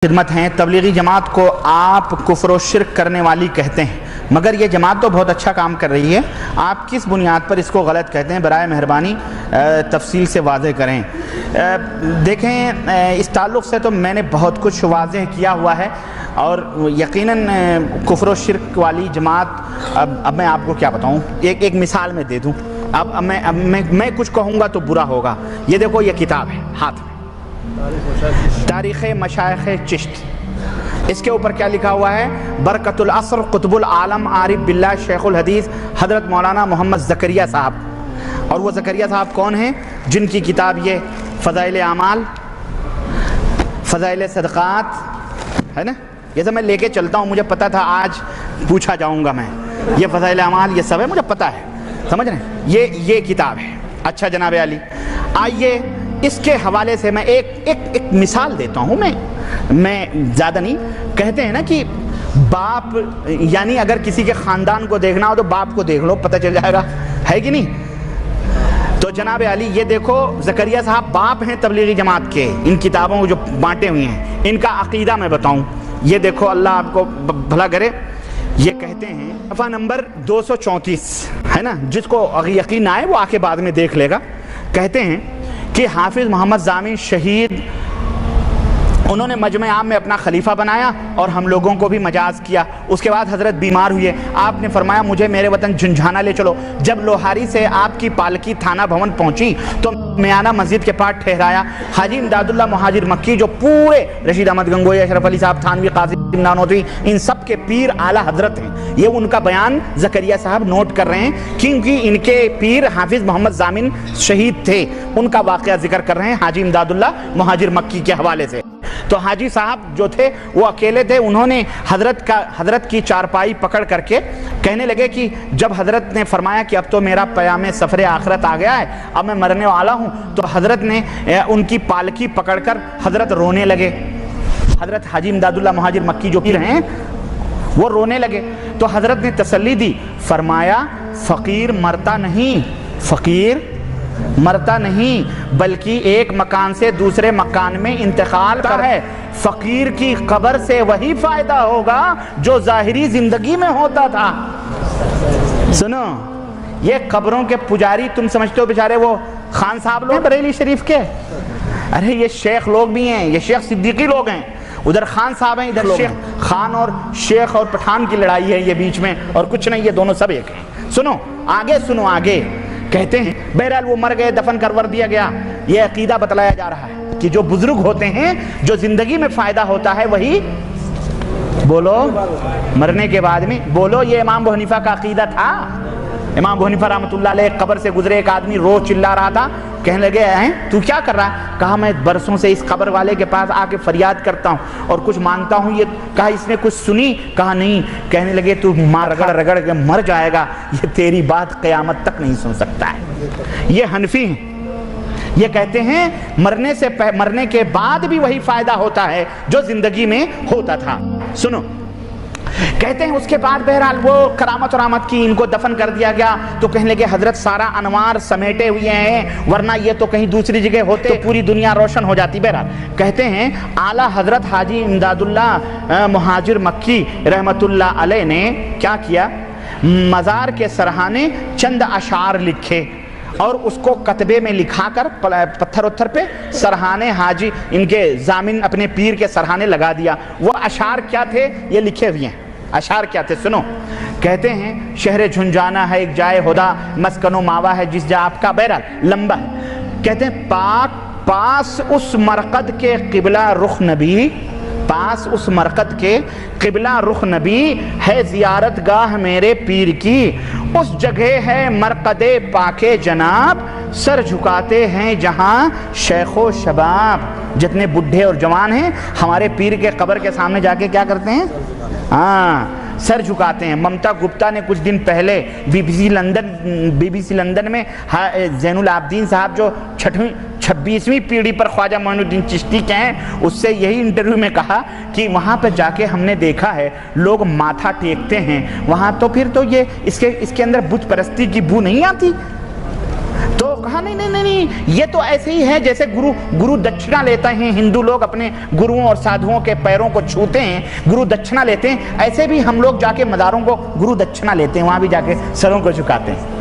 خدمت ہیں۔ تبلیغی جماعت کو آپ کفر و شرک کرنے والی کہتے ہیں، مگر یہ جماعت تو بہت اچھا کام کر رہی ہے، آپ کس بنیاد پر اس کو غلط کہتے ہیں؟ برائے مہربانی تفصیل سے واضح کریں۔ دیکھیں، اس تعلق سے تو میں نے بہت کچھ واضح کیا ہوا ہے، اور یقیناً کفر و شرک والی جماعت اب میں آپ کو کیا بتاؤں، ایک مثال میں دے دوں۔ اب میں کچھ کہوں گا تو برا ہوگا۔ یہ دیکھو، یہ کتاب ہے ہاتھ میں، تاریخ مشائخ چشت، اس کے اوپر کیا لکھا ہوا ہے؟ برکت العصر قطب العالم عارف باللہ شیخ الحدیث حضرت مولانا محمد زکریا صاحب۔ اور وہ زکریا صاحب کون ہیں؟ جن کی کتاب یہ فضائل اعمال، فضائل صدقات ہے نا، یہ سب میں لے کے چلتا ہوں، مجھے پتا تھا آج پوچھا جاؤں گا میں۔ یہ فضائل اعمال یہ سب ہے، مجھے پتا ہے، سمجھ رہے ہیں؟ یہ کتاب ہے۔ اچھا جناب علی، آئیے اس کے حوالے سے میں ایک مثال دیتا ہوں۔ میں زیادہ نہیں، کہتے ہیں نا کہ باپ، یعنی اگر کسی کے خاندان کو دیکھنا ہو تو باپ کو دیکھ لو، پتہ چل جائے گا، ہے کہ نہیں؟ تو جناب علی یہ دیکھو، زکریا صاحب باپ ہیں تبلیغی جماعت کے، ان کتابوں کو جو بانٹے ہوئے ہیں، ان کا عقیدہ میں بتاؤں۔ یہ دیکھو، اللہ آپ کو بھلا کرے۔ یہ کہتے ہیں صفحہ نمبر 234 ہے نا، جس کو یقین آئے وہ آ کے بعد میں دیکھ لے گا۔ کہتے ہیں کہ حافظ محمد ضامن شہید، انہوں نے مجمع عام میں اپنا خلیفہ بنایا اور ہم لوگوں کو بھی مجاز کیا۔ اس کے بعد حضرت بیمار ہوئے، آپ نے فرمایا مجھے میرے وطن جھنجھانا لے چلو۔ جب لوہاری سے آپ کی پالکی تھانہ بھون پہنچی تو میانہ مسجد کے پاس ٹھہرایا۔ حاجی امداد اللہ مہاجر مکی، جو پورے رشید احمد گنگوئی، اشرف علی صاحب تھانوی، قاسم نانوتوی، ان سب کے پیر اعلیٰ حضرت ہیں، یہ ان کا بیان زکریا صاحب نوٹ کر رہے ہیں، کیونکہ ان کے پیر حافظ محمد ضامن شہید تھے، ان کا واقعہ ذکر کر رہے ہیں حاجی امداد اللہ مہاجر مکی کے حوالے سے۔ تو حاجی صاحب جو تھے وہ اکیلے تھے، انہوں نے حضرت کی چارپائی پکڑ کر کے کہنے لگے کہ جب حضرت نے فرمایا کہ اب تو میرا پیام سفر آخرت آ گیا ہے، اب میں مرنے والا ہوں، تو حضرت نے ان کی پالکی پکڑ کر حضرت رونے لگے۔ حضرت حاجی امداد اللہ مہاجر مکی جو پیر ہیں وہ رونے لگے، تو حضرت نے تسلی دی، فرمایا فقیر مرتا نہیں، فقیر مرتا نہیں، بلکہ ایک مکان سے دوسرے مکان میں انتقال کرتا ہے۔ فقیر کی قبر سے وہی فائدہ ہوگا جو ظاہری زندگی میں ہوتا تھا۔ سنو، یہ قبروں کے پجاری تم سمجھتے ہو بیچارے وہ خان صاحب لوگ بریلی شریف کے؟ ارے یہ شیخ لوگ بھی ہیں، یہ شیخ صدیقی لوگ ہیں، ادھر خان صاحب ہیں، ادھر شیخ۔ خان اور شیخ اور پٹھان کی لڑائی ہے یہ بیچ میں، اور کچھ نہیں، یہ دونوں سب ایک ہیں۔ سنو آگے، سنو آگے۔ کہتے ہیں بہرحال وہ مر گئے، دفن کرور دیا گیا۔ یہ عقیدہ بتلایا جا رہا ہے کہ جو بزرگ ہوتے ہیں، جو زندگی میں فائدہ ہوتا ہے، وہی بولو مرنے کے بعد میں بولو۔ یہ امام ابو حنیفہ کا عقیدہ تھا۔ امام ابو حنیفہ رحمۃ اللہ علیہ قبر سے گزرے، ایک آدمی رو چلا رہا تھا، کہنے لگے ہیں تو کیا کر رہا ہے؟ کہا میں برسوں سے اس قبر والے کے پاس آ کے فریاد کرتا ہوں اور کچھ مانگتا ہوں۔ یہ کہا اس نے کچھ سنی؟ کہا نہیں۔ کہنے لگے تو رگڑ رگڑ کے مر جائے گا، یہ تیری بات قیامت تک نہیں سن سکتا ہے۔ یہ حنفی ہیں، یہ کہتے ہیں مرنے کے بعد بھی وہی فائدہ ہوتا ہے جو زندگی میں ہوتا تھا۔ سنو، کہتے ہیں اس کے بعد بہرحال وہ کرامت اور آمد کی، ان کو دفن کر دیا گیا، تو کہنے لگے حضرت سارا انوار سمیٹے ہوئے ہیں، ورنہ یہ تو کہیں دوسری جگہ ہوتے تو پوری دنیا روشن ہو جاتی۔ بہرحال کہتے ہیں اعلیٰ حضرت حاجی امداد اللہ مہاجر مکی رحمت اللہ علیہ نے کیا کیا؟ مزار کے سرہانے چند اشعار لکھے اور اس کو کتبے میں لکھا کر پتھر اتھر پہ سرہانے حاجی ان کے ضامن اپنے پیر کے سرہانے لگا دیا۔ وہ اشعار کیا تھے؟ یہ لکھے ہوئے ہیں۔ اشعار کیا تھے؟ سنو، کہتے ہیں شہر جھنجھانا ہے ایک جائے ہدا، مسکن و ماوا ہے جس جا آپ کا۔ بہرحال لمبا ہے۔ کہتے ہیں پاس اس مرقد کے قبلہ رخ نبی، پاس اس مرقد کے قبلہ رخ نبی ہے زیارت گاہ میرے پیر کی، اس جگہ ہے مرقد پاک جناب، سر جھکاتے ہیں جہاں شیخ و شباب۔ جتنے بڈھے اور جوان ہیں ہمارے پیر کے قبر کے سامنے جا کے کیا کرتے ہیں؟ سر جھکاتے ہیں۔ ممتا گپتا نے کچھ دن پہلے بی بی سی لندن میں زین العابدین صاحب جو 26ویں پیڑھی پر خواجہ معین الدین چشتی کے ہیں، اس سے یہی انٹرویو میں کہا کہ وہاں پہ جا کے ہم نے دیکھا ہے لوگ ماتھا ٹیکتے ہیں وہاں، تو پھر تو یہ اس کے اندر بت پرستی کی بو نہیں آتی۔ تو تو کہا نہیں یہ تو ایسے ہی ہے جیسے گرو دکشنا لیتے ہیں ہندو لوگ، اپنے گروؤں اور سادھوؤں کے پیروں کو چھوتے ہیں، گرو دکشنا لیتے ہیں، ایسے بھی ہم لوگ جا کے مزاروں کو گرو دکشنا لیتے ہیں، وہاں بھی جا کے سروں کو جھکاتے ہیں۔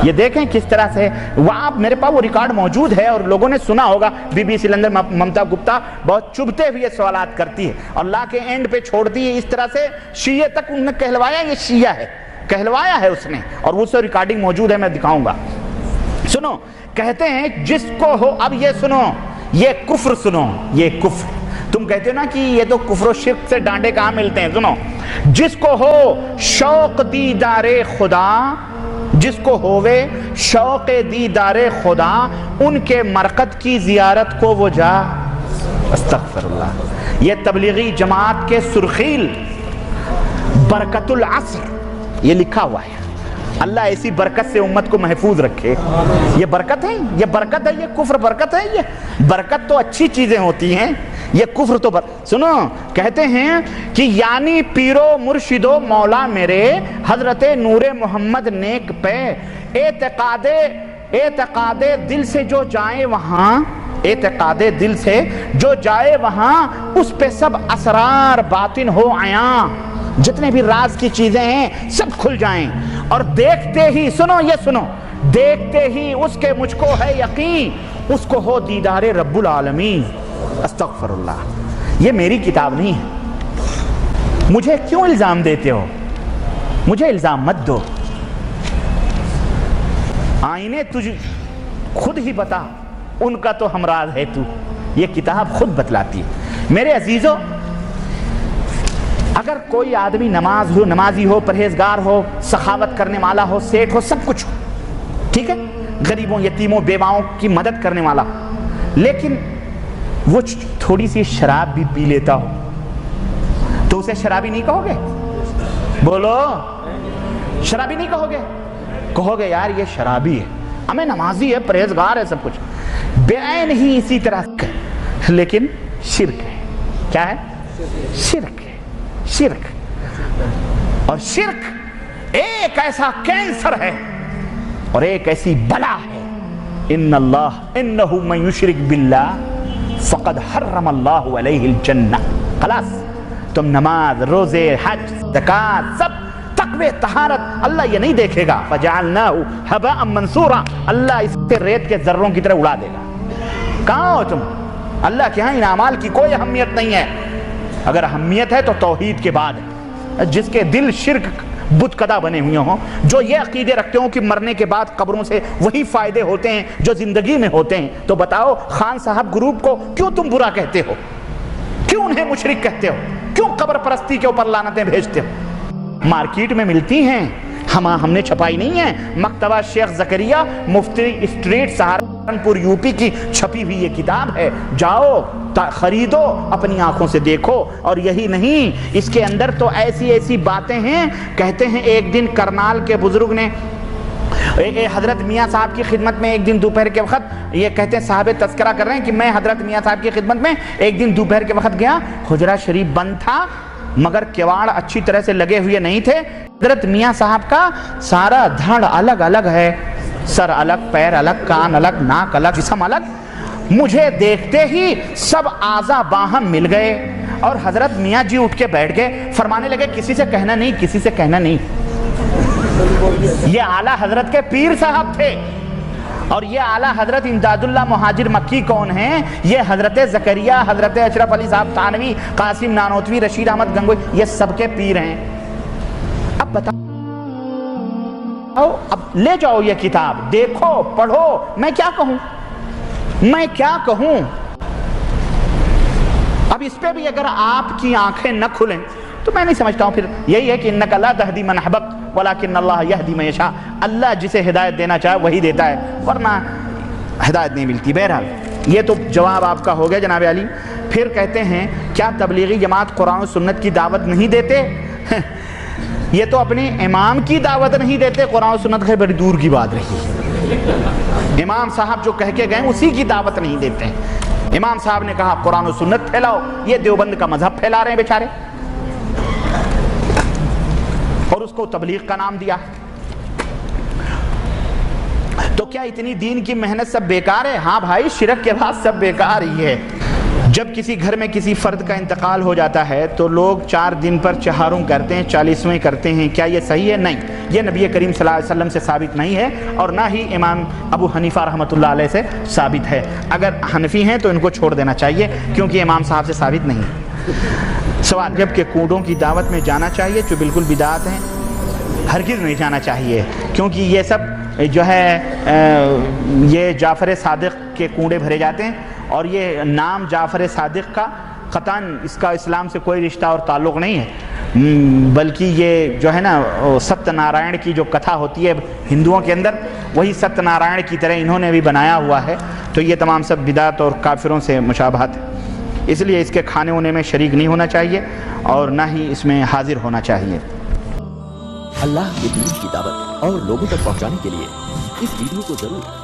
یہ دیکھیں کس طرح سے وہاں میرے پاس وہ ریکارڈ موجود ہے، اور لوگوں نے سنا ہوگا۔ B B C London Mamta Gupta بہت چبھتے ہوئے سوالات کرتی ہے اور لا کے اینڈ پہ چھوڑتی ہے، اس طرح سے شیعہ تک انہوں نے کہلوایا یہ شیعہ ہے، کہلوایا ہے اس نے، اور وہ سے ریکارڈنگ موجود ہے، میں دکھاؤں گا۔ سنو، کہتے ہیں جس کو ہو، اب یہ سنو، یہ کفر سنو، یہ کفر تم کہتے ہو نا کہ یہ تو کفر و شرک سے ڈانڈے کہاں ملتے ہیں، سنو، جس کو ہو شوق دیدار خدا، جس کو ہووے شوق دیدار خدا، ان کے مرقد کی زیارت کو وہ جا۔ استغفر اللہ۔ یہ تبلیغی جماعت کے سرخیل برکت العصر یہ لکھا ہوا ہے۔ اللہ ایسی برکت سے امت کو محفوظ رکھے۔ یہ برکت ہے، یہ برکت ہے، یہ کفر برکت ہے۔ یہ برکت تو اچھی چیزیں ہوتی ہیں، یہ کفر تو سنو، کہتے ہیں کہ یعنی پیرو مرشدو مولا میرے حضرت نور محمد نیک پہ اعتقاد دل سے جو جائے وہاں، اعتقاد دل سے جو جائے وہاں، اس پہ سب اسرار باطن ہو عیاں، جتنے بھی راز کی چیزیں ہیں سب کھل جائیں، اور دیکھتے ہی، سنو یہ سنو، دیکھتے ہی اس کے مجھ کو ہے یقین، اس کو ہو دیدار رب العالمین۔ استغفر اللہ۔ یہ میری کتاب نہیں ہے، مجھے کیوں الزام دیتے ہو؟ مجھے الزام مت دو، آئینے تجھ خود ہی بتا، ان کا تو ہمراز ہے تو، یہ کتاب خود بتلاتی ہے۔ میرے عزیزو، اگر کوئی آدمی نمازی ہو، پرہیزگار ہو، سخاوت کرنے والا ہو، سیٹھ ہو، سب کچھ ہو، ٹھیک ہے، غریبوں یتیموں بیواؤں کی مدد کرنے والا، لیکن وہ تھوڑی سی شراب بھی پی لیتا ہو تو اسے شرابی نہیں کہو گے؟ بولو، شرابی نہیں کہو گے؟ کہو گے یار یہ شرابی ہے، ہمیں نمازی ہے، پرہیزگار ہے، سب کچھ بعین ہی اسی طرح ہے، لیکن شرک ہے۔ کیا ہے؟ شرک ہے، شرک۔ اور شرک ایک ایسا کینسر ہے اور ایک ایسی بلا ہے، انہ من یشرک باللہ فقد حرم اللہ علیہ الجنہ۔ خلاص، تم نماز، روزے، حج، زکوٰۃ، سب تقوی، طہارت، اللہ یہ نہیں دیکھے گا۔ فجعلناہ ھباء منثورا، اللہ اس کے ریت کے ذروں کی طرح اڑا دے گا۔ کہاں ہو تم؟ اللہ کے ہاں ان اعمال کی کوئی اہمیت نہیں ہے۔ اگر اہمیت ہے تو توحید کے بعد ہے۔ جس کے دل شرک بت قدا بنے ہوئے ہوں، جو یہ عقیدے رکھتے ہوں کہ مرنے کے بعد قبروں سے وہی فائدے ہوتے ہیں جو زندگی میں ہوتے ہیں، تو بتاؤ خان صاحب گروپ کو کیوں تم برا کہتے ہو؟ کیوں انہیں مشرک کہتے ہو؟ کیوں قبر پرستی کے اوپر لعنتیں بھیجتے ہو؟ مارکیٹ میں ملتی ہیں، ہم نے چھپائی نہیں ہے، مکتبہ شیخ زکریہ مفتی اسٹریٹ سہارنپور یوپی کی چھپی ہوئی یہ کتاب ہے، جاؤ خریدو، اپنی آنکھوں سے دیکھو۔ اور یہی نہیں، اس کے اندر تو ایسی ایسی باتیں ہیں۔ کہتے ہیں ایک دن کرنال کے بزرگ نے حضرت میاں صاحب کی خدمت میں ایک دن دوپہر کے وقت، یہ کہتے ہیں صاحب تذکرہ کر رہے ہیں کہ میں حضرت میاں صاحب کی خدمت میں ایک دن دوپہر کے وقت گیا، حجرہ شریف بند تھا مگر کواڑ اچھی طرح سے لگے ہوئے نہیں تھے۔ حضرت میاں صاحب کا سارا دھڑ الگ الگ ہے، سر الگ، پیر الگ، کان الگ، ناک الگ، جسم الگ۔ مجھے دیکھتے ہی سب اعضا باہم مل گئے، اور حضرت میاں جی اٹھ کے بیٹھ گئے، فرمانے لگے کسی سے کہنا نہیں، کسی سے کہنا نہیں۔ یہ اعلیٰ حضرت کے پیر صاحب تھے، اور یہ اعلیٰ حضرت امداد اللہ مہاجر مکی کون ہیں؟ یہ حضرت زکریا، حضرت اشرف علی صاحب تھانوی، قاسم نانوتوی، رشید احمد گنگوئی، یہ سب کے پیر ہیں۔ اب بتاؤ، اب لے جاؤ یہ کتاب، دیکھو، پڑھو، میں کیا کہوں؟ میں کیا کہوں؟ اب اس پہ بھی اگر آپ کی آنکھیں نہ کھلیں تو میں نہیں سمجھتا ہوں، پھر یہی ہے کہ انک لا تہدی من احببت ولکن اللہ یہدی من یشاء، اللہ جسے ہدایت دینا چاہے وہی دیتا ہے، ورنہ ہدایت نہیں ملتی۔ بہرحال یہ تو جواب آپ کا ہو گیا جناب علی۔ پھر کہتے ہیں کیا تبلیغی جماعت قرآن و سنت کی دعوت نہیں دیتے؟ یہ تو اپنے امام کی دعوت نہیں دیتے، قرآن و سنت بڑی دور کی بات رہی۔ امام صاحب جو کہہ کے گئے اسی کی دعوت نہیں دیتے ہیں۔ امام صاحب نے کہا قرآن و سنت پھیلاؤ، یہ دیوبند کا مذہب پھیلا رہے ہیں بیچارے، اور اس کو تبلیغ کا نام دیا۔ تو کیا اتنی دین کی محنت سب بیکار ہے؟ ہاں بھائی، شرک کے بعد سب بیکار ہی ہے۔ جب کسی گھر میں کسی فرد کا انتقال ہو جاتا ہے تو لوگ 4 دن پر چہارم کرتے ہیں، 40ویں کرتے ہیں، کیا یہ صحیح ہے؟ نہیں، یہ نبی کریم صلی اللہ علیہ وسلم سے ثابت نہیں ہے، اور نہ ہی امام ابو حنیفہ رحمۃ اللہ علیہ سے ثابت ہے۔ اگر حنفی ہیں تو ان کو چھوڑ دینا چاہیے، کیونکہ امام صاحب سے ثابت نہیں ہے۔ سوال، جب کہ کوڑوں کی دعوت میں جانا چاہیے جو بالکل بدعت ہیں؟ ہرگز نہیں جانا چاہیے، کیونکہ یہ سب جو ہے یہ جعفر صادق کے کنڈے بھرے جاتے ہیں، اور یہ نام جعفر صادق کا قطعاً اس کا اسلام سے کوئی رشتہ اور تعلق نہیں ہے، بلکہ یہ جو ہے نا ستیہ نارائن کی جو کتھا ہوتی ہے ہندوؤں کے اندر، وہی ستیہ نارائن کی طرح انہوں نے بھی بنایا ہوا ہے، تو یہ تمام سب بدعت اور کافروں سے مشابہت ہے، اس لیے اس کے کھانے ہونے میں شریک نہیں ہونا چاہیے اور نہ ہی اس میں حاضر ہونا چاہیے۔ اللہ کے دین کی دعوت اور لوگوں تک پہنچانے کے لیے اس ویڈیو کو ضرور